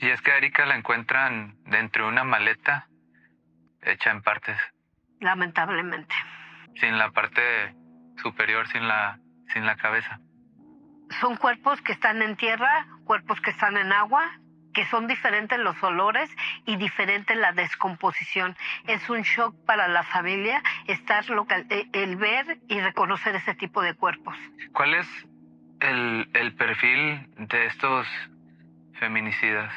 Y es que a Erika la encuentran dentro de una maleta hecha en partes. Lamentablemente. Sin la parte superior, sin la cabeza. Son cuerpos que están en tierra, cuerpos que están en agua, que son diferentes los olores y diferente la descomposición. Es un shock para la familia el ver y reconocer ese tipo de cuerpos. ¿Cuál es el perfil de estos feminicidas?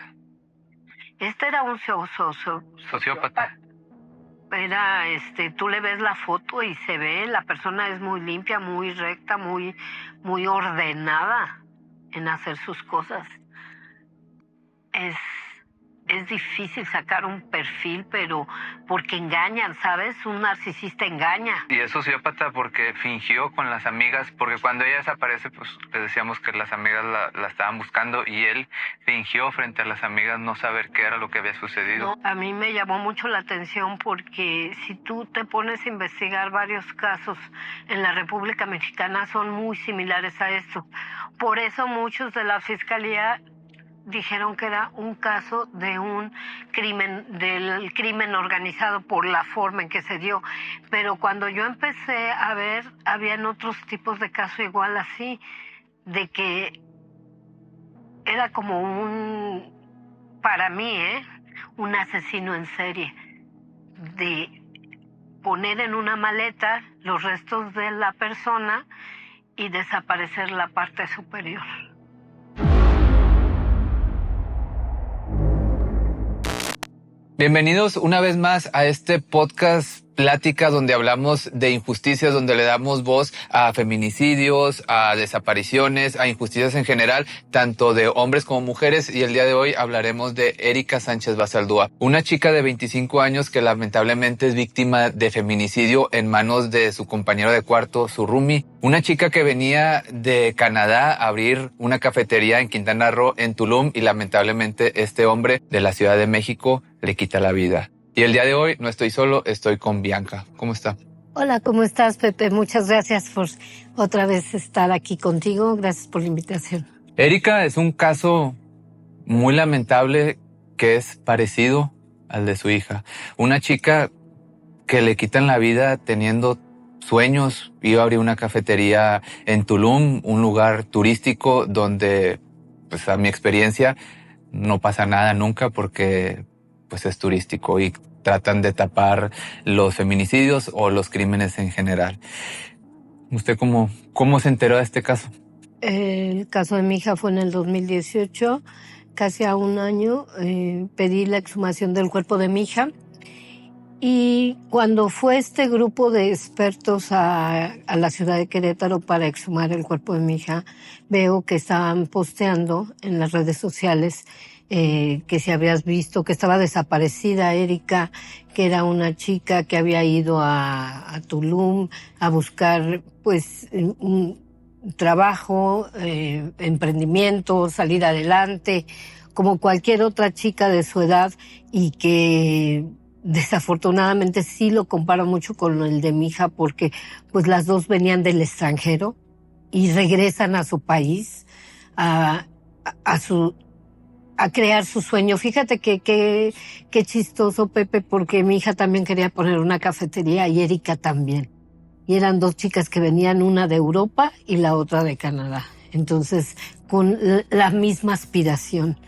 Este era un Sociópata. Era, tú le ves la foto y se ve, la persona es muy limpia, muy recta, muy ordenada en hacer sus cosas. Es difícil sacar un perfil, pero porque engañan, ¿sabes? Un narcisista engaña. Y es sociópata porque fingió con las amigas, porque cuando ella desaparece, pues le decíamos que las amigas la estaban buscando y él fingió frente a las amigas no saber qué era lo que había sucedido. No, a mí me llamó mucho la atención porque si tú te pones a investigar varios casos en la República Mexicana son muy similares a esto. Por eso muchos de la fiscalía dijeron que era un caso de un crimen, del crimen organizado por la forma en que se dio. Pero cuando yo empecé a ver, habían otros tipos de casos igual así, de que era como para mí, un asesino en serie, de poner en una maleta los restos de la persona y desaparecer la parte superior. Bienvenidos una vez más a este podcast Plática, donde hablamos de injusticias, donde le damos voz a feminicidios, a desapariciones, a injusticias en general, tanto de hombres como mujeres. Y el día de hoy hablaremos de Erika Sánchez Basaldúa, una chica de 25 años que lamentablemente es víctima de feminicidio en manos de su compañero de cuarto, su roomie. Una chica que venía de Canadá a abrir una cafetería en Quintana Roo, en Tulum, y lamentablemente este hombre de la Ciudad de México le quita la vida. Y el día de hoy no estoy solo, estoy con Bianca. ¿Cómo está? Hola, ¿cómo estás, Pepe? Muchas gracias por otra vez estar aquí contigo. Gracias por la invitación. Erika es un caso muy lamentable que es parecido al de su hija. Una chica que le quitan la vida teniendo sueños. Iba a abrir una cafetería en Tulum, un lugar turístico donde, pues a mi experiencia, no pasa nada nunca porque pues es turístico y tratan de tapar los feminicidios o los crímenes en general. ¿Usted cómo se enteró de este caso? El caso de mi hija fue en el 2018, casi a un año. Pedí la exhumación del cuerpo de mi hija. Y cuando fue este grupo de expertos a la ciudad de Querétaro para exhumar el cuerpo de mi hija, veo que estaban posteando en las redes sociales que si habías visto que estaba desaparecida Erika, que era una chica que había ido a Tulum a buscar pues un trabajo, emprendimiento, salir adelante, como cualquier otra chica de su edad, y que desafortunadamente sí lo comparo mucho con el de mi hija porque pues las dos venían del extranjero y regresan a su país a crear su sueño. Fíjate qué chistoso, Pepe, porque mi hija también quería poner una cafetería y Erika también. Y eran dos chicas que venían, una de Europa y la otra de Canadá. Entonces, con la misma aspiración.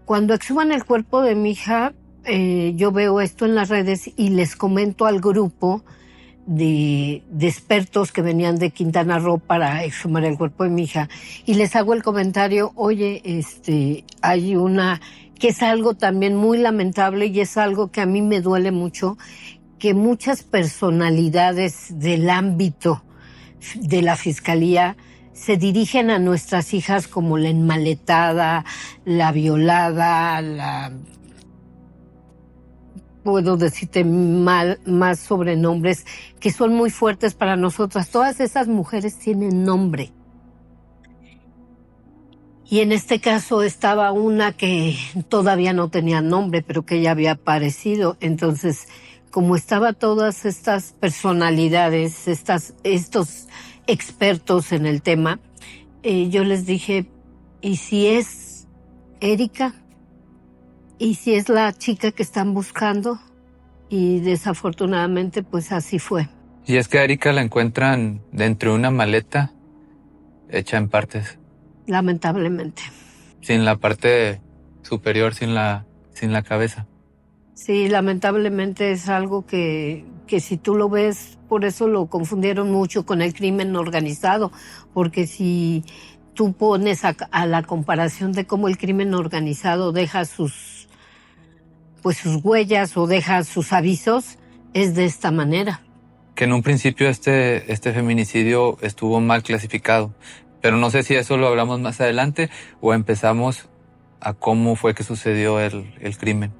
Cuando exhuman el cuerpo de mi hija, yo veo esto en las redes y les comento al grupo de expertos que venían de Quintana Roo para exhumar el cuerpo de mi hija, y les hago el comentario: oye, hay una que es algo también muy lamentable y es algo que a mí me duele mucho, que muchas personalidades del ámbito de la fiscalía se dirigen a nuestras hijas como la enmaletada, la violada, puedo decirte más sobrenombres que son muy fuertes para nosotras. Todas esas mujeres tienen nombre. Y en este caso estaba una que todavía no tenía nombre, pero que ya había aparecido. Entonces, como estaban todas estas personalidades, estos expertos en el tema, yo les dije: ¿y si es Erika? y si es la chica que están buscando, y desafortunadamente pues así fue. Y es que a Erika la encuentran dentro de una maleta hecha en partes. Lamentablemente. Sin la parte superior, sin la cabeza. Sí, lamentablemente es algo que si tú lo ves, por eso lo confundieron mucho con el crimen organizado, porque si tú pones a la comparación de cómo el crimen organizado deja sus huellas o deja sus avisos, es de esta manera. Que en un principio este feminicidio estuvo mal clasificado, pero no sé si eso lo hablamos más adelante o empezamos a cómo fue que sucedió el crimen.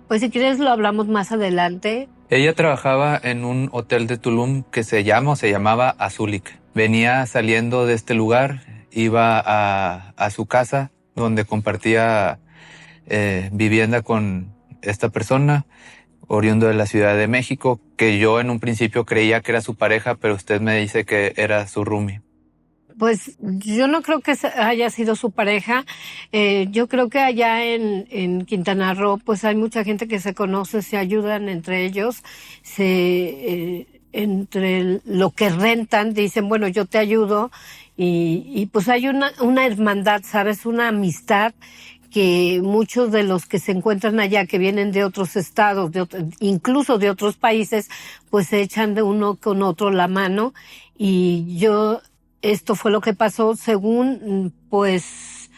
Pues si quieres lo hablamos más adelante. Ella trabajaba en un hotel de Tulum que se llamaba Azulik. Venía saliendo de este lugar, iba a su casa donde compartía vivienda con esta persona, oriundo de la Ciudad de México, que yo en un principio creía que era su pareja, pero usted me dice que era su roomie. Pues yo no creo que haya sido su pareja. Yo creo que allá en Quintana Roo pues hay mucha gente que se conoce, se ayudan entre ellos, entre lo que rentan dicen, bueno, yo te ayudo y pues hay una hermandad, ¿sabes? Una amistad que muchos de los que se encuentran allá, que vienen de otros estados, incluso de otros países, pues se echan de uno con otro la mano. Y esto fue lo que pasó según, pues,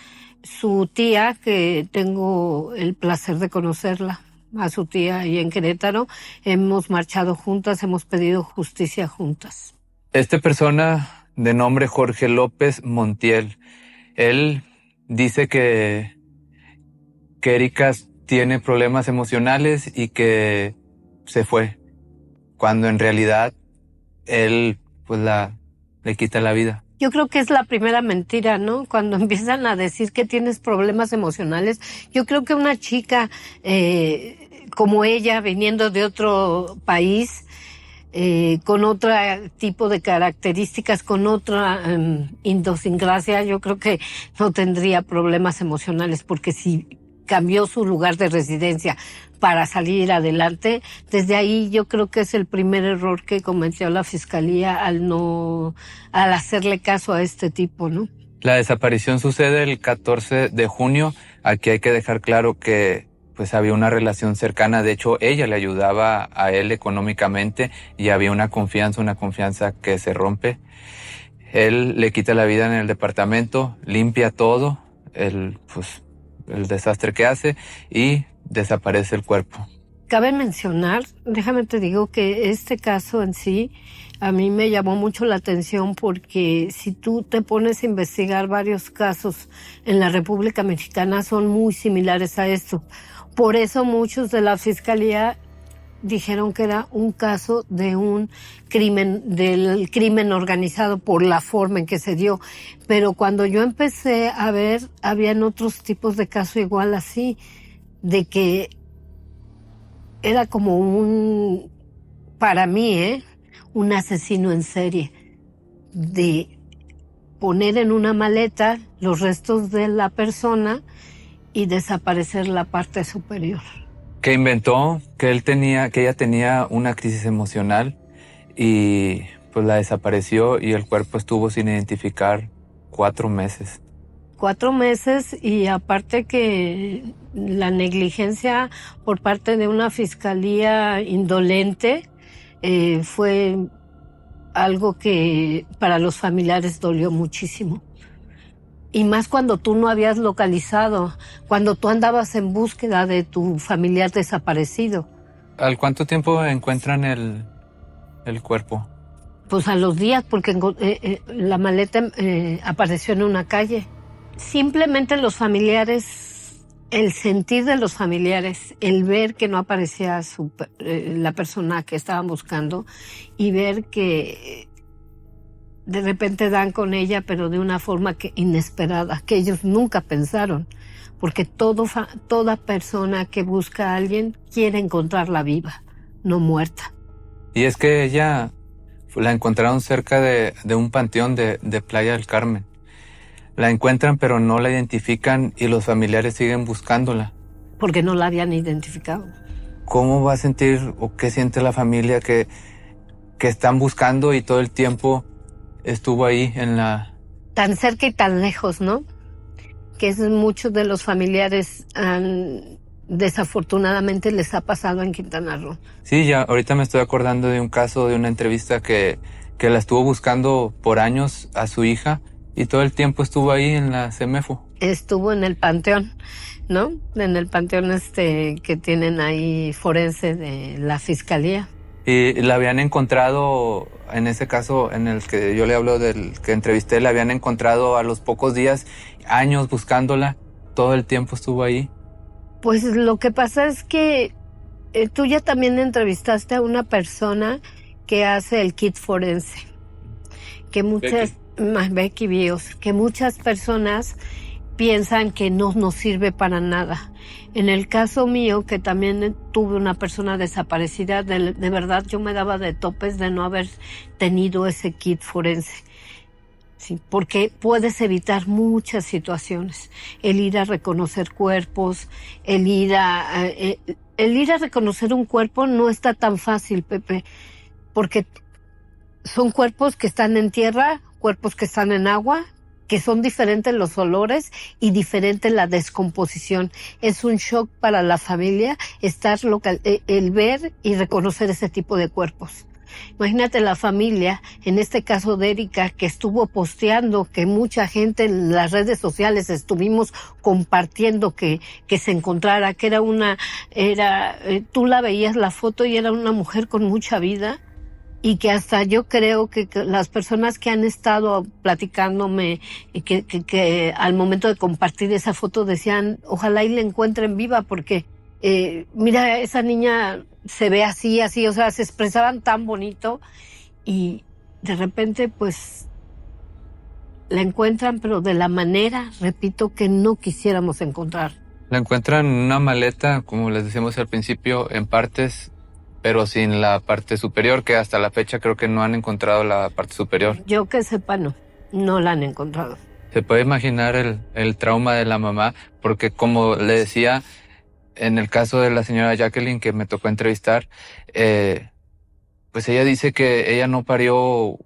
su tía, que tengo el placer de conocerla, a su tía ahí en Querétaro. Hemos marchado juntas, hemos pedido justicia juntas. Esta persona de nombre Jorge López Montiel, él dice que Erika tiene problemas emocionales y que se fue, cuando en realidad él pues le quita la vida. Yo creo que es la primera mentira, ¿no? Cuando empiezan a decir que tienes problemas emocionales. Yo creo que una chica como ella, viniendo de otro país, con otro tipo de características, con otra idiosincrasia, yo creo que no tendría problemas emocionales, porque si cambió su lugar de residencia para salir adelante, desde ahí yo creo que es el primer error que cometió la fiscalía al hacerle caso a este tipo, ¿no? La desaparición sucede el 14 de junio. Aquí hay que dejar claro que pues había una relación cercana. De hecho, ella le ayudaba a él económicamente y había una confianza que se rompe. Él le quita la vida en el departamento, limpia todo, el desastre que hace y desaparece el cuerpo. Cabe mencionar, déjame te digo que este caso en sí a mí me llamó mucho la atención, porque si tú te pones a investigar varios casos en la República Mexicana son muy similares a esto. Por eso muchos de la fiscalía dijeron que era un caso de un crimen, del crimen organizado, por la forma en que se dio. Pero cuando yo empecé a ver, habían otros tipos de casos igual así, de que era como para mí, un asesino en serie, de poner en una maleta los restos de la persona y desaparecer la parte superior. Que inventó que ella tenía una crisis emocional y pues la desapareció y el cuerpo estuvo sin identificar 4 meses. 4 meses, y aparte que la negligencia por parte de una fiscalía indolente fue algo que para los familiares dolió muchísimo. Y más cuando tú no habías localizado, cuando tú andabas en búsqueda de tu familiar desaparecido. ¿Al cuánto tiempo encuentran el cuerpo? Pues a los días, porque la maleta apareció en una calle. Simplemente los familiares, el sentir de los familiares, el ver que no aparecía la persona que estaban buscando, y ver que de repente dan con ella, pero de una forma inesperada, que ellos nunca pensaron, porque toda persona que busca a alguien quiere encontrarla viva, no muerta. Y es que ella la encontraron cerca de un panteón de Playa del Carmen. La encuentran pero no la identifican y los familiares siguen buscándola. porque no la habían identificado. ¿Cómo va a sentir o qué siente la familia que están buscando y todo el tiempo estuvo ahí en la... Tan cerca y tan lejos, ¿no? Que muchos de los familiares desafortunadamente les ha pasado en Quintana Roo. Sí, ya ahorita me estoy acordando de un caso, de una entrevista que la estuvo buscando por años a su hija y todo el tiempo estuvo ahí en la CEMEFO. Estuvo en el panteón, ¿no? En el panteón que tienen ahí forense de la fiscalía. Y la habían encontrado, en ese caso en el que yo le hablo del que entrevisté, la habían encontrado a los pocos días, años buscándola, todo el tiempo estuvo ahí. Pues lo que pasa es que tú ya también entrevistaste a una persona que hace el kit forense, que Becky Bios, que muchas personas piensan que no nos sirve para nada. En el caso mío, que también tuve una persona desaparecida, de verdad yo me daba de topes de no haber tenido ese kit forense. Sí, porque puedes evitar muchas situaciones. El ir a reconocer cuerpos, el ir a reconocer un cuerpo no está tan fácil, Pepe, porque son cuerpos que están en tierra, cuerpos que están en agua, que son diferentes los olores y diferente la descomposición. Es un shock para la familia el ver y reconocer ese tipo de cuerpos. Imagínate la familia, en este caso de Erika, que estuvo posteando, que mucha gente en las redes sociales estuvimos compartiendo que se encontrara, que tú la veías la foto y era una mujer con mucha vida. Y que hasta yo creo que las personas que han estado platicándome, que al momento de compartir esa foto decían, ojalá y la encuentren viva, porque mira, esa niña se ve así, o sea, se expresaban tan bonito y de repente pues la encuentran, pero de la manera, repito, que no quisiéramos encontrar. La encuentran en una maleta, como les decíamos al principio, en partes, pero sin la parte superior, que hasta la fecha creo que no han encontrado la parte superior. Yo que sepa, no la han encontrado. Se puede imaginar el trauma de la mamá, porque como le decía, en el caso de la señora Jacqueline que me tocó entrevistar, pues ella dice que ella no parió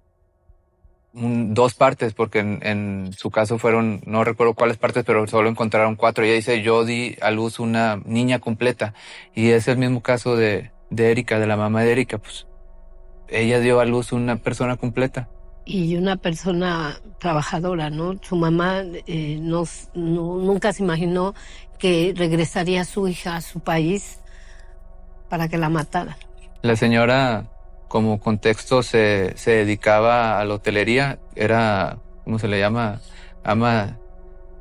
dos partes, porque en su caso fueron, no recuerdo cuáles partes, pero solo encontraron 4. Ella dice, yo di a luz una niña completa, y es el mismo caso de Erika, de la mamá de Erika, pues ella dio a luz una persona completa. Y una persona trabajadora, ¿no? Su mamá nunca se imaginó que regresaría su hija a su país para que la mataran. La señora, como contexto, se dedicaba a la hotelería, era, ¿cómo se le llama? Ama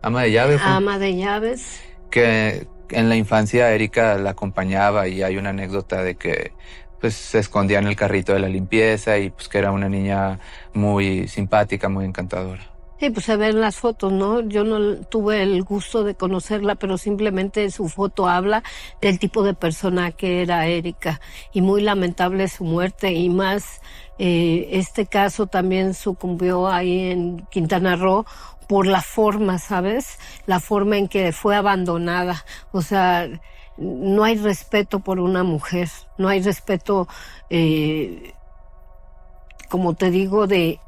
de llaves. Ama de llaves. Que en la infancia Erika la acompañaba y hay una anécdota de que pues se escondía en el carrito de la limpieza y pues que era una niña muy simpática, muy encantadora. Sí, pues se ven las fotos, ¿no? Yo no tuve el gusto de conocerla, pero simplemente su foto habla del tipo de persona que era Erika. Y muy lamentable su muerte, y más este caso también sucumbió ahí en Quintana Roo por la forma, ¿sabes? La forma en que fue abandonada. O sea, no hay respeto por una mujer, no hay respeto, como te digo, de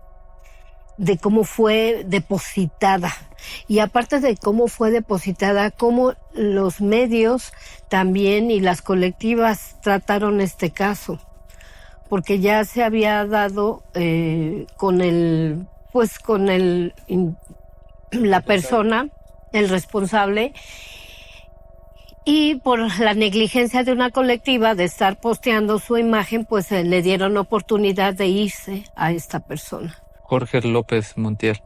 cómo fue depositada. Y aparte de cómo fue depositada, cómo los medios también y las colectivas trataron este caso. Porque ya se había dado la persona, el responsable, y por la negligencia de una colectiva de estar posteando su imagen, pues le dieron oportunidad de irse a esta persona. Jorge López Montiel,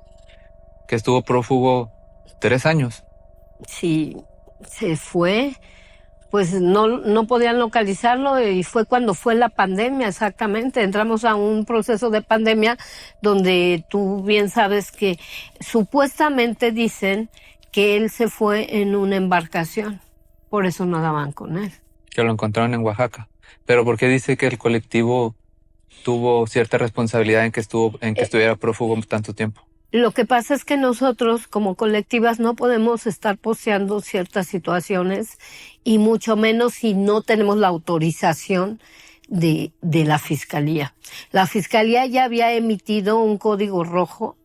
que estuvo prófugo 3 años. Sí, se fue, pues no podían localizarlo, y fue cuando fue la pandemia, exactamente. Entramos a un proceso de pandemia donde tú bien sabes que supuestamente dicen que él se fue en una embarcación, por eso no daban con él. Que lo encontraron en Oaxaca. Pero ¿por qué dice que el colectivo tuvo cierta responsabilidad en que estuviera prófugo tanto tiempo? Lo que pasa es que nosotros como colectivas no podemos estar posteando ciertas situaciones y mucho menos si no tenemos la autorización de la Fiscalía. La Fiscalía ya había emitido un código rojo,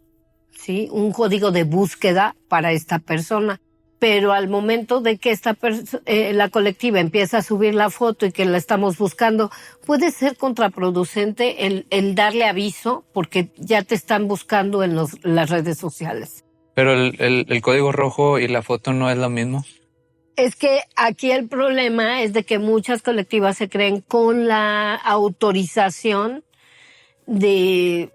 ¿sí? Un código de búsqueda para esta persona. Pero al momento de que la colectiva empieza a subir la foto y que la estamos buscando, puede ser contraproducente el darle aviso porque ya te están buscando en las redes sociales. Pero el código rojo y la foto no es lo mismo. Es que aquí el problema es de que muchas colectivas se creen con la autorización de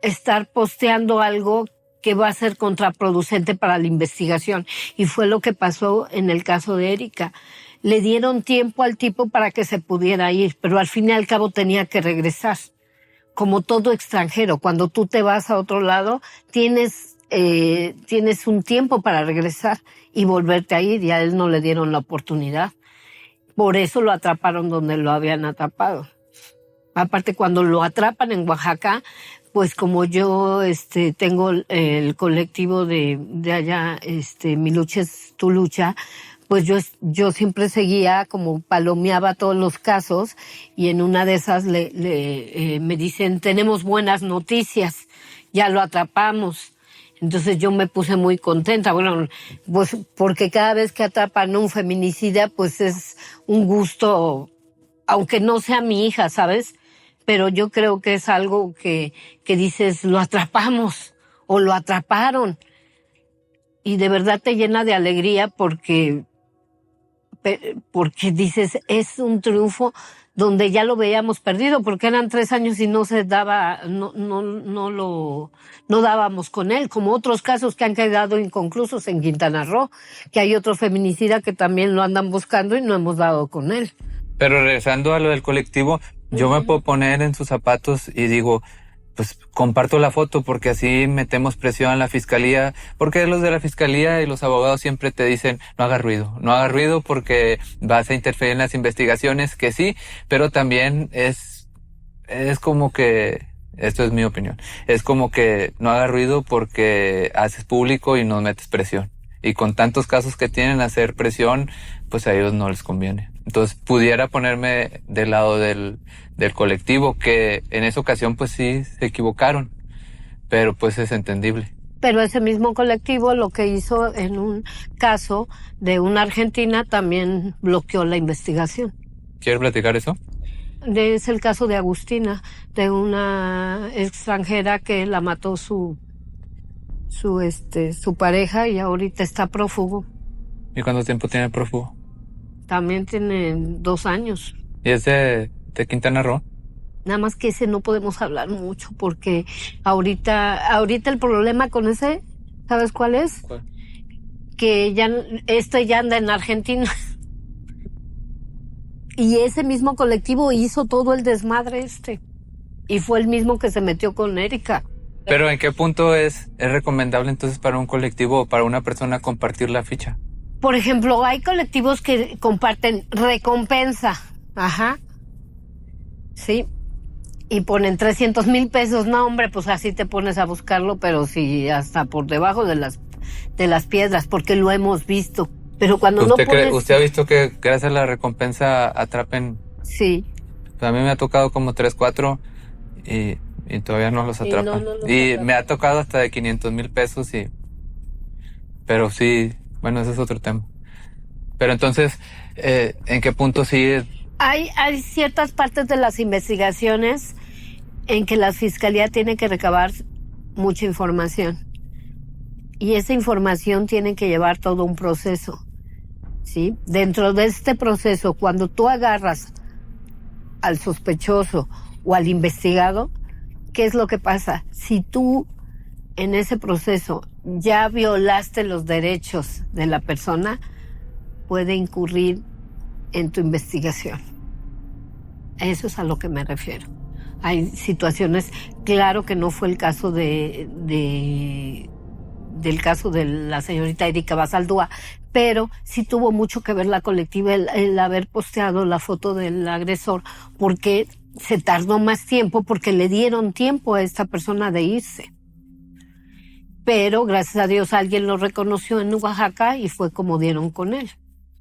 estar posteando algo que va a ser contraproducente para la investigación. Y fue lo que pasó en el caso de Erika. Le dieron tiempo al tipo para que se pudiera ir, pero al fin y al cabo tenía que regresar. Como todo extranjero, cuando tú te vas a otro lado, tienes un tiempo para regresar y volverte a ir, y a él no le dieron la oportunidad. Por eso lo atraparon donde lo habían atrapado. Aparte, cuando lo atrapan en Oaxaca, pues como yo tengo el colectivo de allá, Mi Lucha es Tu Lucha, pues yo siempre seguía, como palomeaba todos los casos, y en una de esas me dicen, tenemos buenas noticias, ya lo atrapamos. Entonces yo me puse muy contenta, bueno, pues porque cada vez que atrapan un feminicida, pues es un gusto, aunque no sea mi hija, ¿sabes? Pero yo creo que es algo que dices, lo atrapamos o lo atraparon. Y de verdad te llena de alegría porque dices, es un triunfo donde ya lo veíamos perdido, porque eran 3 años y no se daba, no dábamos con él, como otros casos que han quedado inconclusos en Quintana Roo, que hay otro feminicida que también lo andan buscando y no hemos dado con él. Pero regresando a lo del colectivo, yo me puedo poner en sus zapatos y digo, pues comparto la foto porque así metemos presión a la fiscalía, porque los de la fiscalía y los abogados siempre te dicen, no hagas ruido porque vas a interferir en las investigaciones, que sí, pero también es como que, esto es mi opinión, es como que no hagas ruido porque haces público y nos metes presión. Y con tantos casos que tienen, hacer presión, pues a ellos no les conviene. Entonces pudiera ponerme del lado del colectivo, que en esa ocasión pues sí se equivocaron, pero pues es entendible. Pero ese mismo colectivo lo que hizo en un caso de una argentina también bloqueó la investigación. ¿Quieres platicar eso? Es el caso de Agustina, de una extranjera que la mató su pareja y ahorita está prófugo. ¿Y cuánto tiempo tiene prófugo? También tiene 2 años. ¿Y es de Quintana Roo? Nada más que ese no podemos hablar mucho porque ahorita el problema con ese, ¿sabes cuál es? ¿Cuál? Que ya anda en Argentina. Y ese mismo colectivo hizo todo el desmadre y fue el mismo que se metió con Erika. Pero ¿en qué punto es recomendable entonces para un colectivo o para una persona compartir la ficha? Por ejemplo, hay colectivos que comparten recompensa, sí, y ponen 300,000 pesos. No, hombre, pues así te pones a buscarlo, pero sí hasta por debajo de las piedras, porque lo hemos visto. Pero cuando no pones... ¿Usted ha visto que gracias a la recompensa atrapen? Sí. Pues a mí me ha tocado como 3, 4 y todavía no los atrapan. Y me ha tocado hasta de 500,000 pesos pero sí, bueno, ese es otro tema. Pero entonces, ¿en qué punto sigue? Hay ciertas partes de las investigaciones en que la fiscalía tiene que recabar mucha información. Y esa información tiene que llevar todo un proceso, ¿sí? Dentro de este proceso, cuando tú agarras al sospechoso o al investigado, ¿qué es lo que pasa? Si tú en ese proceso ya violaste los derechos de la persona, puede incurrir en tu investigación. Eso es a lo que me refiero. Hay situaciones, claro que no fue el caso del caso de la señorita Erika Basaldúa, pero sí tuvo mucho que ver la colectiva el haber posteado la foto del agresor, porque se tardó más tiempo, porque le dieron tiempo a esta persona de irse. pero gracias a Dios alguien lo reconoció en Oaxaca y fue como dieron con él.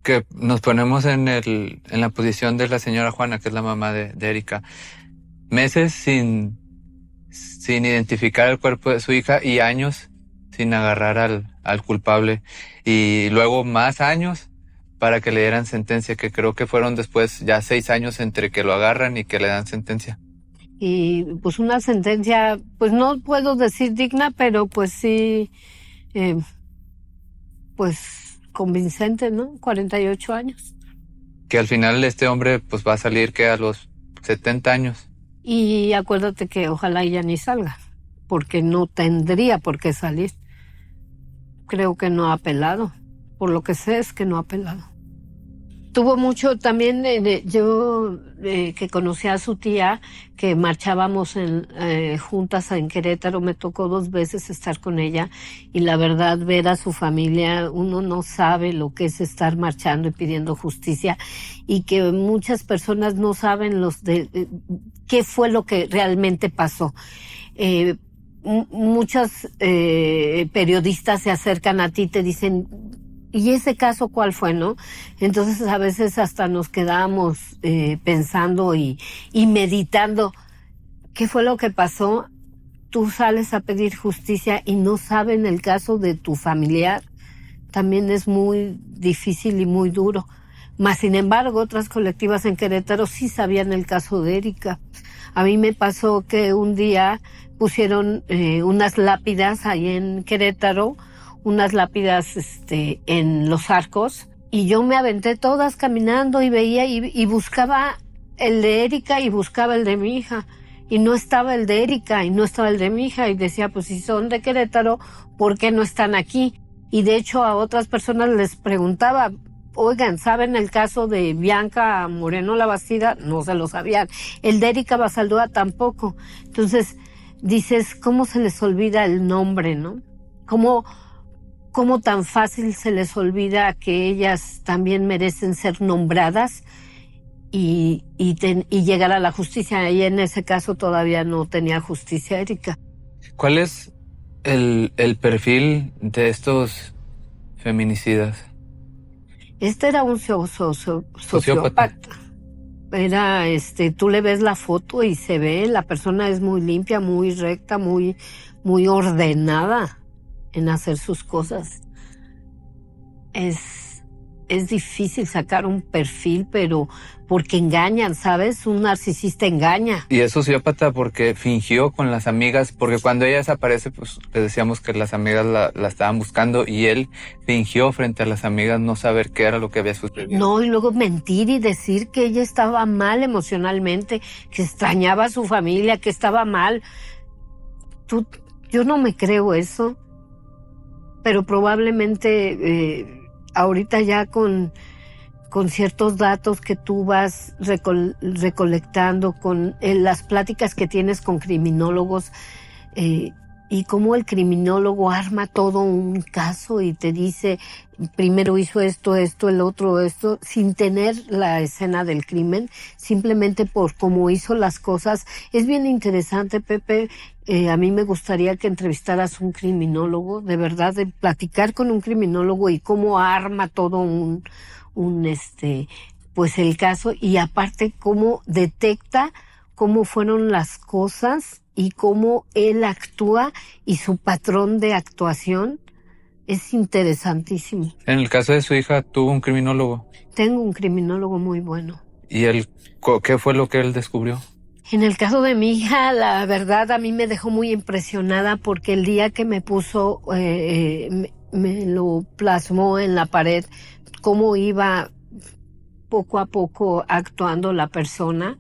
Que nos ponemos en la posición de la señora Juana, que es la mamá de Erika. Meses sin identificar el cuerpo de su hija y años sin agarrar al culpable. Y luego más años para que le dieran sentencia, que creo que fueron después ya 6 años entre que lo agarran y que le dan sentencia. Y pues una sentencia, pues no puedo decir digna, pero pues sí, pues convincente, ¿no? 48 años. Que al final este hombre pues va a salir que a los 70 años. Y acuérdate que ojalá ella ni salga, porque no tendría por qué salir. Creo que no ha apelado. Por lo que sé es que no ha apelado. Tuvo mucho también, yo que conocí a su tía, que marchábamos juntas en Querétaro, me tocó 2 veces estar con ella y la verdad ver a su familia, uno no sabe lo que es estar marchando y pidiendo justicia y que muchas personas no saben qué fue lo que realmente pasó. Muchos periodistas se acercan a ti y te dicen, ¿y ese caso cuál fue, no? Entonces a veces hasta nos quedamos pensando y meditando qué fue lo que pasó. Tú sales a pedir justicia y no saben el caso de tu familiar. También es muy difícil y muy duro. Mas, sin embargo, otras colectivas en Querétaro sí sabían el caso de Erika. A mí me pasó que un día pusieron unas lápidas ahí en Querétaro, unas lápidas en Los Arcos, y yo me aventé todas caminando y veía y buscaba el de Erika y buscaba el de mi hija, y no estaba el de Erika y no estaba el de mi hija, y decía, pues si son de Querétaro, ¿por qué no están aquí? Y de hecho a otras personas les preguntaba, oigan, ¿saben el caso de Bianca Moreno Labastida? No se lo sabían. El de Erika Basaldúa tampoco. Entonces dices, ¿cómo se les olvida el nombre, no? ¿Cómo tan fácil se les olvida que ellas también merecen ser nombradas y llegar a la justicia? Y en ese caso todavía no tenía justicia Erika. ¿Cuál es el perfil de estos feminicidas? Este era un sociópata. Era, tú le ves la foto y se ve, la persona es muy limpia, muy recta, muy, muy ordenada en hacer sus cosas. Es difícil sacar un perfil, pero porque engañan, ¿sabes? Un narcisista engaña. Y es sociópata porque fingió con las amigas, porque cuando ella desaparece, pues le decíamos que las amigas la estaban buscando y él fingió frente a las amigas no saber qué era lo que había sucedido. No, y luego mentir y decir que ella estaba mal emocionalmente, que extrañaba a su familia, que estaba mal. Yo no me creo eso, pero probablemente ahorita ya con ciertos datos que tú vas recolectando, con las pláticas que tienes con criminólogos, y cómo el criminólogo arma todo un caso y te dice, primero hizo esto, el otro, esto, sin tener la escena del crimen, simplemente por cómo hizo las cosas. Es bien interesante, Pepe. A mí me gustaría que entrevistaras un criminólogo, de verdad, de platicar con un criminólogo y cómo arma todo pues el caso, y aparte cómo detecta cómo fueron las cosas y cómo él actúa y su patrón de actuación es interesantísimo. En el caso de su hija, ¿tuvo un criminólogo? Tengo un criminólogo muy bueno. ¿Y qué fue lo que él descubrió? En el caso de mi hija, la verdad a mí me dejó muy impresionada porque el día que me puso, me lo plasmó en la pared, cómo iba poco a poco actuando la persona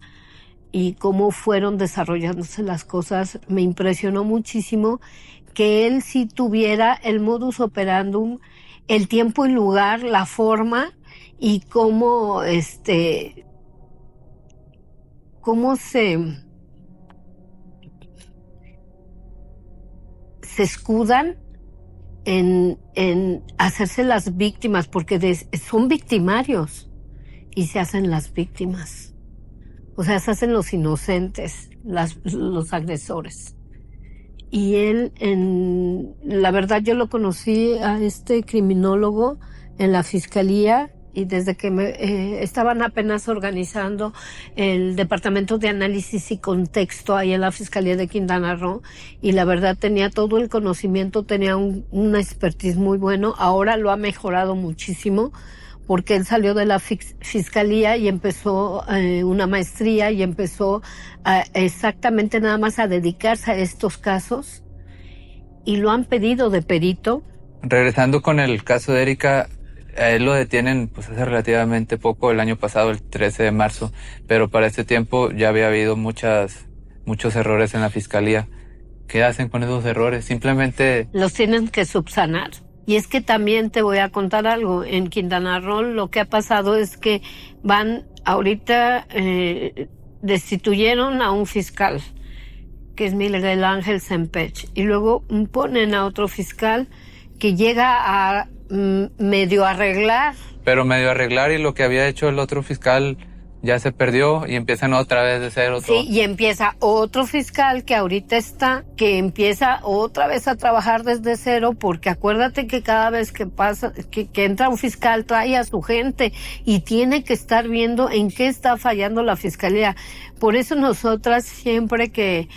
y cómo fueron desarrollándose las cosas. Me impresionó muchísimo que él sí tuviera el modus operandum, el tiempo y lugar, la forma, y cómo se escudan en hacerse las víctimas, porque son victimarios y se hacen las víctimas. O sea, se hacen los inocentes, los agresores. y él, la verdad yo lo conocí a este criminólogo en la fiscalía, y desde que estaban apenas organizando el departamento de análisis y contexto ahí en la Fiscalía de Quintana Roo, y la verdad tenía todo el conocimiento, tenía una expertise muy bueno. Ahora lo ha mejorado muchísimo porque él salió de la fiscalía y empezó una maestría y empezó exactamente nada más a dedicarse a estos casos, y lo han pedido de perito. Regresando con el caso de Erika, a él lo detienen pues hace relativamente poco, el año pasado, el 13 de marzo, pero para este tiempo ya había habido muchos errores en la fiscalía. ¿Qué hacen con esos errores? Simplemente los tienen que subsanar. Y es que también te voy a contar algo. En Quintana Roo lo que ha pasado es que ahorita destituyeron a un fiscal, que es Miguel Ángel Sempech, y luego ponen a otro fiscal que llega a medio arreglar. Pero medio arreglar, y lo que había hecho el otro fiscal ya se perdió y empiezan otra vez de cero. Sí, y empieza otro fiscal que ahorita que empieza otra vez a trabajar desde cero, porque acuérdate que cada vez que pasa, que entra un fiscal trae a su gente y tiene que estar viendo en qué está fallando la fiscalía. Por eso nosotras siempre que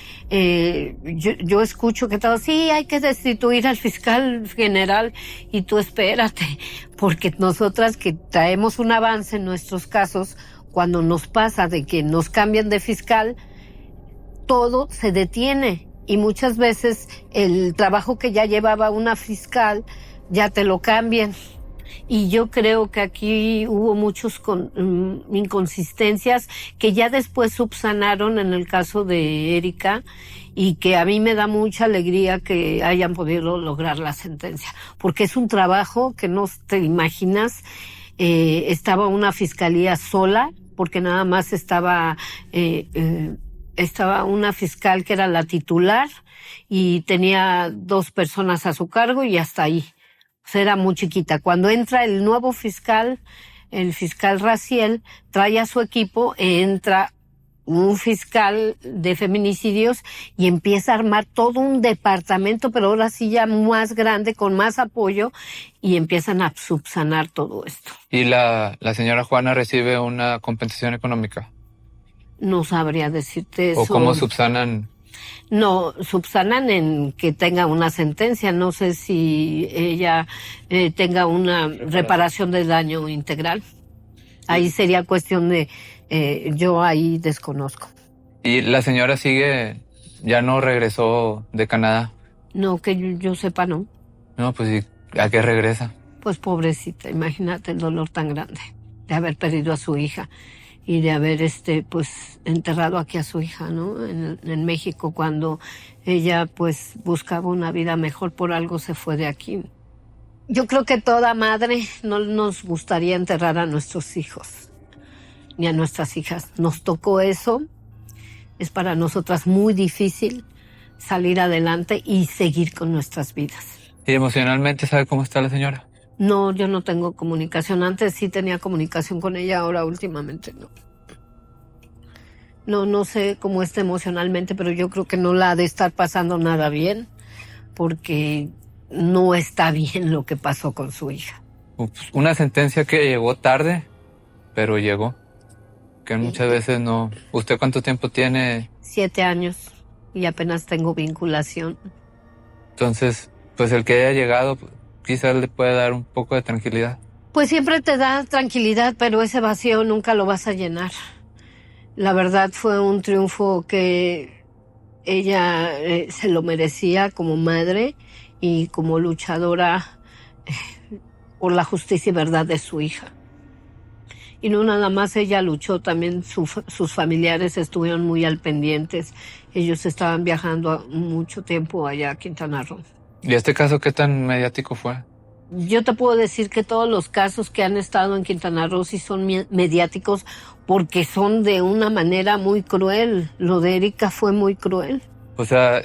yo escucho que todo, sí, hay que destituir al fiscal general, y tú espérate, porque nosotras que traemos un avance en nuestros casos, cuando nos pasa de que nos cambian de fiscal, todo se detiene, y muchas veces el trabajo que ya llevaba una fiscal ya te lo cambian. Y yo creo que aquí hubo muchos inconsistencias que ya después subsanaron en el caso de Erika, y que a mí me da mucha alegría que hayan podido lograr la sentencia, porque es un trabajo que no te imaginas. Estaba una fiscalía sola, porque nada más estaba una fiscal que era la titular y tenía 2 personas a su cargo, y hasta ahí. O sea, era muy chiquita. Cuando entra el nuevo fiscal, el fiscal Raciel, trae a su equipo, entra un fiscal de feminicidios y empieza a armar todo un departamento, pero ahora sí ya más grande, con más apoyo, y empiezan a subsanar todo esto. ¿Y la señora Juana recibe una compensación económica? No sabría decirte eso. ¿O cómo subsanan? No, subsanan en que tenga una sentencia. No sé si ella tenga una reparación de daño integral. Ahí sería cuestión de... yo ahí desconozco. ¿Y la señora ya no regresó de Canadá? No, que yo sepa, no. No, pues ¿y a qué regresa? Pues pobrecita, imagínate el dolor tan grande de haber perdido a su hija y de haber pues enterrado aquí a su hija, ¿no? En México, cuando ella pues buscaba una vida mejor, por algo se fue de aquí. Yo creo que toda madre no nos gustaría enterrar a nuestros hijos ni a nuestras hijas. Nos tocó eso. Es para nosotras muy difícil salir adelante y seguir con nuestras vidas. ¿Y emocionalmente sabe cómo está la señora? No, yo no tengo comunicación. Antes sí tenía comunicación con ella, ahora últimamente no. No sé cómo está emocionalmente, pero yo creo que no la ha de estar pasando nada bien, porque no está bien lo que pasó con su hija. Una sentencia que llegó tarde, pero llegó. Que muchas veces no. ¿Usted cuánto tiempo tiene? 7 años y apenas tengo vinculación. Entonces, pues el que haya llegado quizás le puede dar un poco de tranquilidad. Pues siempre te da tranquilidad, pero ese vacío nunca lo vas a llenar. La verdad fue un triunfo que ella se lo merecía como madre y como luchadora por la justicia y verdad de su hija. Y no nada más ella luchó, también sus familiares estuvieron muy al pendientes. Ellos estaban viajando mucho tiempo allá a Quintana Roo. ¿Y este caso qué tan mediático fue? Yo te puedo decir que todos los casos que han estado en Quintana Roo sí son mediáticos, porque son de una manera muy cruel. Lo de Erika fue muy cruel. O sea,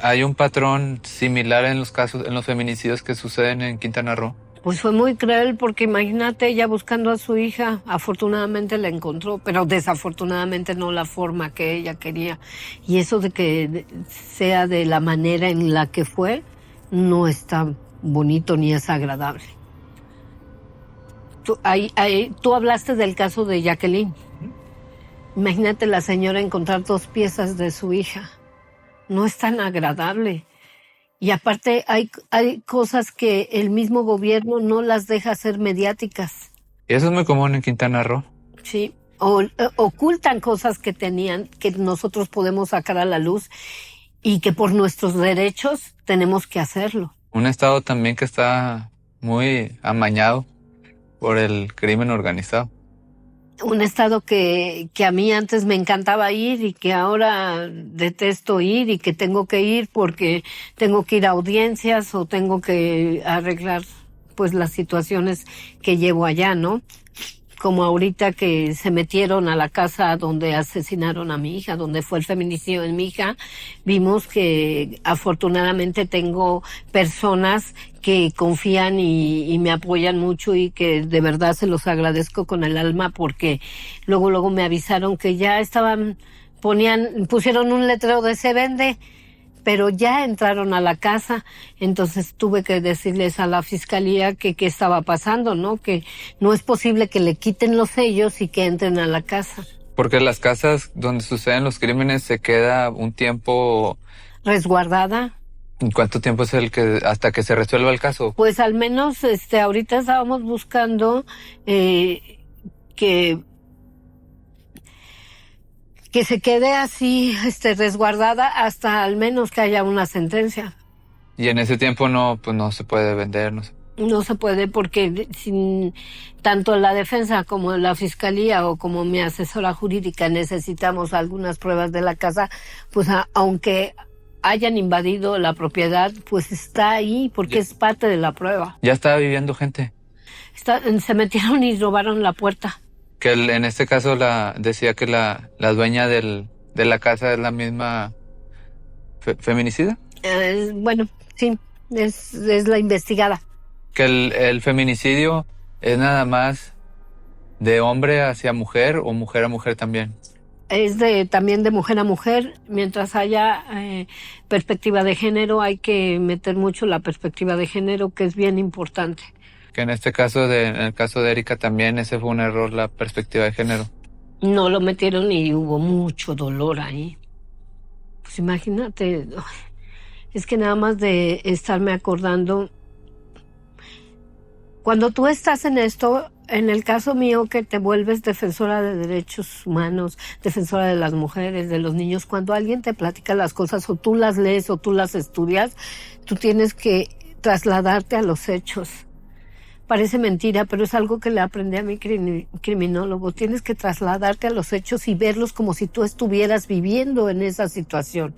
hay un patrón similar en los casos, en los feminicidios que suceden en Quintana Roo. Pues fue muy cruel porque imagínate ella buscando a su hija, afortunadamente la encontró, pero desafortunadamente no la forma que ella quería. Y eso de que sea de la manera en la que fue, no está bonito ni es agradable. Tú hablaste del caso de Jacqueline. Imagínate la señora encontrar 2 piezas de su hija. No es tan agradable. Y aparte hay cosas que el mismo gobierno no las deja ser mediáticas. Y eso es muy común en Quintana Roo. Sí, ocultan cosas que tenían, que nosotros podemos sacar a la luz y que por nuestros derechos tenemos que hacerlo. Un estado también que está muy amañado por el crimen organizado. Un estado que a mí antes me encantaba ir y que ahora detesto ir y que tengo que ir porque tengo que ir a audiencias o tengo que arreglar pues las situaciones que llevo allá, ¿no? Como ahorita que se metieron a la casa donde asesinaron a mi hija, donde fue el feminicidio de mi hija, vimos que afortunadamente tengo personas que confían y me apoyan mucho y que de verdad se los agradezco con el alma porque luego me avisaron que ya pusieron un letrero de se vende, pero ya entraron a la casa, entonces tuve que decirles a la fiscalía que qué estaba pasando, ¿no? Que no es posible que le quiten los sellos y que entren a la casa. Porque las casas donde suceden los crímenes se queda un tiempo... ¿Resguardada? ¿Cuánto tiempo es hasta que se resuelva el caso? Pues al menos ahorita estábamos buscando que se quede así resguardada hasta al menos que haya una sentencia. Y en ese tiempo no se puede vender, no sé. No se puede porque tanto la defensa como la fiscalía o como mi asesora jurídica necesitamos algunas pruebas de la casa, pues aunque hayan invadido la propiedad, pues está ahí porque es parte de la prueba. Ya estaba viviendo gente. Se metieron y robaron la puerta. Que en este caso decía que la dueña de la casa es la misma feminicida. Bueno, sí, es la investigada. Que el feminicidio es nada más de hombre hacia mujer o mujer a mujer también. Es también de mujer a mujer. Mientras haya perspectiva de género, hay que meter mucho la perspectiva de género, que es bien importante. Que en este caso, en el caso de Erika también, ese fue un error, la perspectiva de género. No lo metieron y hubo mucho dolor ahí. Pues imagínate, es que nada más de estarme acordando, cuando tú estás en esto, en el caso mío que te vuelves defensora de derechos humanos, defensora de las mujeres, de los niños, cuando alguien te platica las cosas o tú las lees o tú las estudias, tú tienes que trasladarte a los hechos. Parece mentira, pero es algo que le aprendí a mi criminólogo. Tienes que trasladarte a los hechos y verlos como si tú estuvieras viviendo en esa situación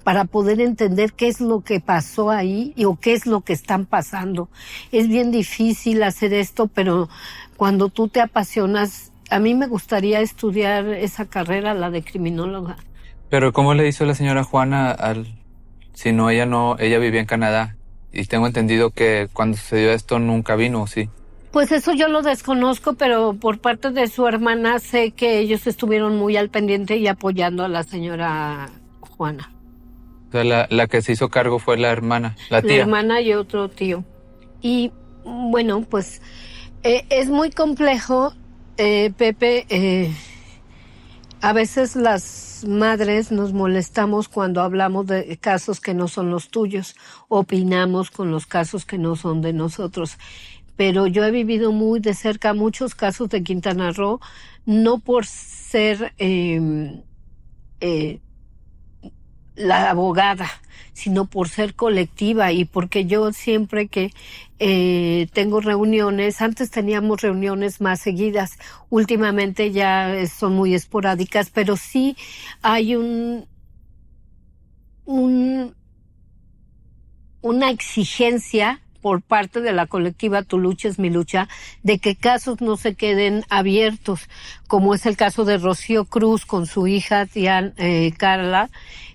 para poder entender qué es lo que pasó ahí o qué es lo que están pasando. Es bien difícil hacer esto, pero cuando tú te apasionas, a mí me gustaría estudiar esa carrera, la de criminóloga. Pero ¿cómo le hizo la señora Juana si no, ella vivía en Canadá? Y tengo entendido que cuando sucedió esto nunca vino, ¿sí? Pues eso yo lo desconozco, pero por parte de su hermana sé que ellos estuvieron muy al pendiente y apoyando a la señora Juana. O sea, la que se hizo cargo fue la hermana, la tía. La hermana y otro tío. Y bueno, pues es muy complejo, Pepe. A veces las madres nos molestamos cuando hablamos de casos que no son los tuyos, opinamos con los casos que no son de nosotros. Pero yo he vivido muy de cerca muchos casos de Quintana Roo, no por ser la abogada, sino por ser colectiva y porque yo siempre que tengo reuniones, antes teníamos reuniones más seguidas, últimamente ya son muy esporádicas, pero sí hay una exigencia por parte de la colectiva Tu Lucha es Mi Lucha, de que casos no se queden abiertos, como es el caso de Rocío Cruz con su hija Carla,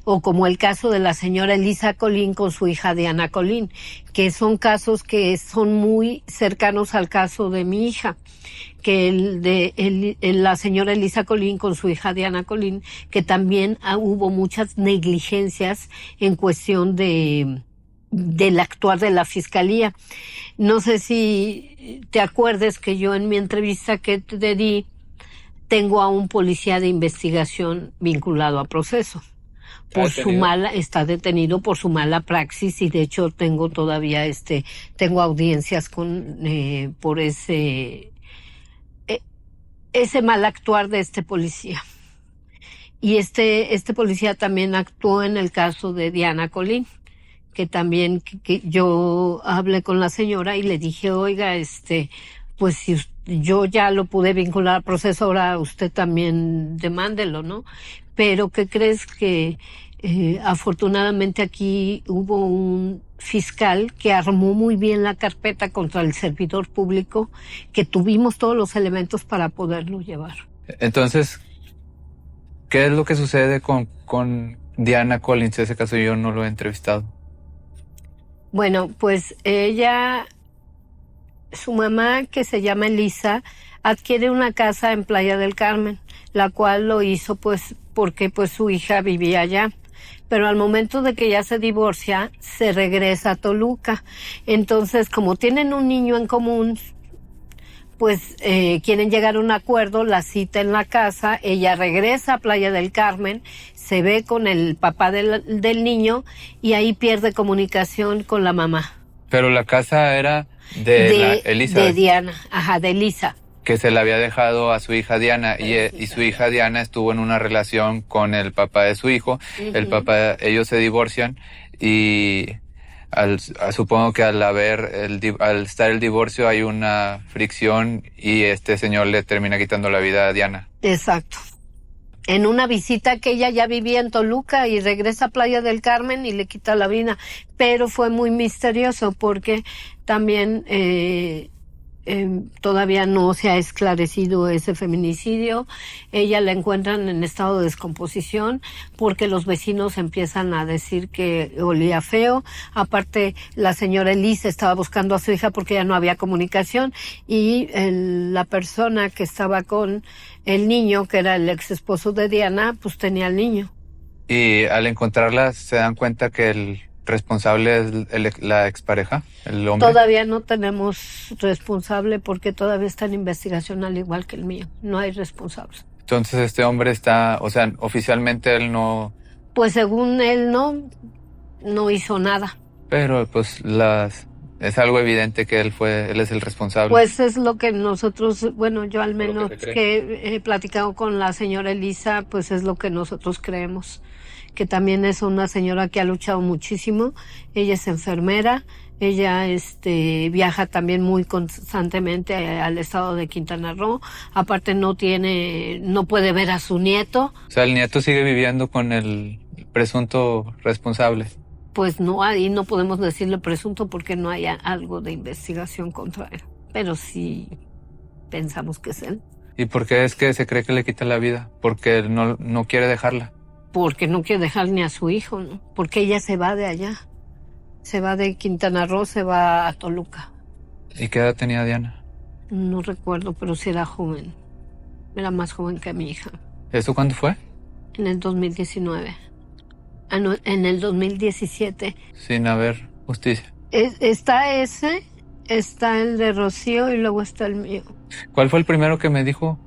o como el caso de la señora Elisa Colín con su hija Diana Colín, que son casos que son muy cercanos al caso de mi hija, que la señora Elisa Colín con su hija Diana Colín, que también hubo muchas negligencias en cuestión del actuar de la fiscalía. No sé si te acuerdes que yo en mi entrevista que te di tengo a un policía de investigación vinculado a proceso. Está detenido por su mala praxis, y de hecho tengo todavía tengo audiencias por ese mal actuar de este policía. Y este policía también actuó en el caso de Diana Colín, que también que yo hablé con la señora y le dije, oiga, pues si yo ya lo pude vincular al proceso, ahora usted también demándelo, ¿no? Pero ¿qué crees? Que afortunadamente aquí hubo un fiscal que armó muy bien la carpeta contra el servidor público, que tuvimos todos los elementos para poderlo llevar. Entonces, ¿qué es lo que sucede con Diana Collins? Ese caso yo no lo he entrevistado. Bueno, pues su mamá, que se llama Elisa, adquiere una casa en Playa del Carmen, la cual lo hizo pues porque pues su hija vivía allá. Pero al momento de que ella se divorcia, se regresa a Toluca. Entonces, como tienen un niño en común, pues quieren llegar a un acuerdo, la cita en la casa, ella regresa a Playa del Carmen, se ve con el papá del niño y ahí pierde comunicación con la mamá. Pero la casa era de Elisa. De Diana, de Elisa. Que se la había dejado a su hija Diana, y su hija Diana estuvo en una relación con el papá de su hijo. Uh-huh. Ellos se divorcian y supongo que al estar el divorcio hay una fricción y este señor le termina quitando la vida a Diana. Exacto. En una visita que ella ya vivía en Toluca y regresa a Playa del Carmen y le quita la vida. Pero fue muy misterioso porque también todavía no se ha esclarecido ese feminicidio. Ella la encuentran en estado de descomposición porque los vecinos empiezan a decir que olía feo. Aparte, la señora Elisa estaba buscando a su hija porque ya no había comunicación, y la persona que estaba con el niño, que era el ex esposo de Diana, pues tenía al niño. Y al encontrarla se dan cuenta que el responsable es la expareja, el hombre. Todavía no tenemos responsable porque todavía está en investigación, al igual que el mío. No hay responsables. Entonces este hombre está, o sea, oficialmente él no... Pues según él no hizo nada. Pero pues es algo evidente que él es el responsable. Pues es lo que nosotros, bueno, yo al menos que he platicado con la señora Elisa, pues es lo que nosotros creemos. Que también es una señora que ha luchado muchísimo. Ella es enfermera, ella viaja también muy constantemente al estado de Quintana Roo. Aparte no puede ver a su nieto. O sea, el nieto sigue viviendo con el presunto responsable. Pues no, ahí no podemos decirle presunto porque no hay algo de investigación contra él. Pero sí pensamos que es él. ¿Y por qué es que se cree que le quita la vida? Porque no quiere dejarla. Porque no quiere dejar ni a su hijo, ¿no? Porque ella se va de allá. Se va de Quintana Roo, se va a Toluca. ¿Y qué edad tenía Diana? No recuerdo, pero sí era joven. Era más joven que mi hija. ¿Eso cuándo fue? En el 2019. No, en el 2017. Sin haber justicia. Está el de Rocío y luego está el mío. ¿Cuál fue el primero que me dijo?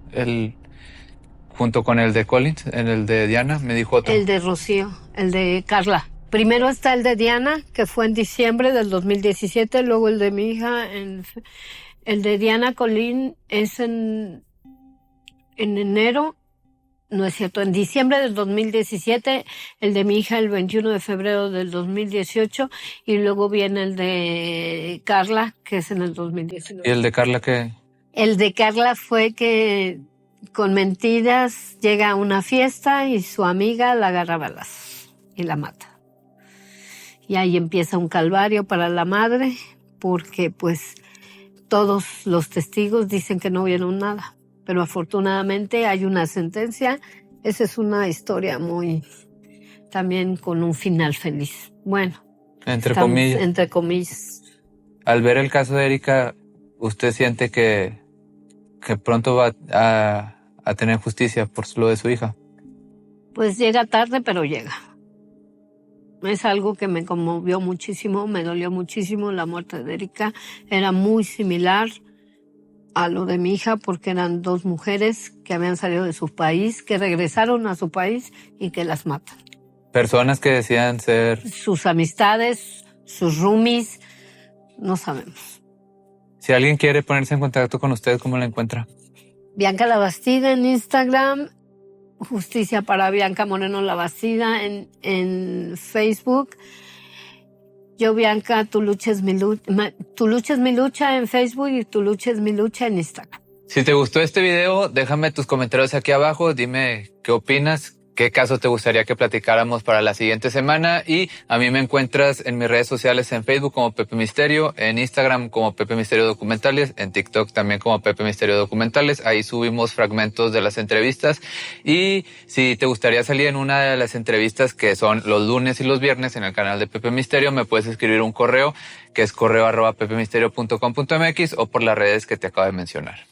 Junto con el de Collins, el de Diana, me dijo otro. El de Rocío, el de Carla. Primero está el de Diana, que fue en diciembre del 2017, luego el de mi hija, el de Diana Colín es en enero, no es cierto, en diciembre del 2017, el de mi hija el 21 de febrero del 2018, y luego viene el de Carla, que es en el 2019. ¿Y el de Carla qué? El de Carla fue que con mentiras llega a una fiesta y su amiga la agarra a balazos y la mata. Y ahí empieza un calvario para la madre, porque pues todos los testigos dicen que no vieron nada, pero afortunadamente hay una sentencia. Esa es una historia muy, también con un final feliz. Bueno, entre comillas. Entre comillas. Al ver el caso de Erika, ¿usted siente que pronto va a tener justicia por lo de su hija? Pues llega tarde, pero llega. Es algo que me conmovió muchísimo, me dolió muchísimo. La muerte de Erika era muy similar a lo de mi hija, porque eran dos mujeres que habían salido de su país, que regresaron a su país y que las matan. Personas que decían ser... Sus amistades, sus roomies, no sabemos. Si alguien quiere ponerse en contacto con usted, ¿cómo la encuentra? Bianca Labastida en Instagram, Justicia para Bianca Moreno Labastida en Facebook. Yo, Bianca, Tu lucha es mi lucha en Facebook y Tu lucha es mi lucha en Instagram. Si te gustó este video, déjame tus comentarios aquí abajo, dime qué opinas, qué caso te gustaría que platicáramos para la siguiente semana, y a mí me encuentras en mis redes sociales, en Facebook como Pepe Misterio, en Instagram como Pepe Misterio Documentales, en TikTok también como Pepe Misterio Documentales. Ahí subimos fragmentos de las entrevistas, y si te gustaría salir en una de las entrevistas que son los lunes y los viernes en el canal de Pepe Misterio, me puedes escribir un correo que es correo@pepemisterio.com.mx o por las redes que te acabo de mencionar.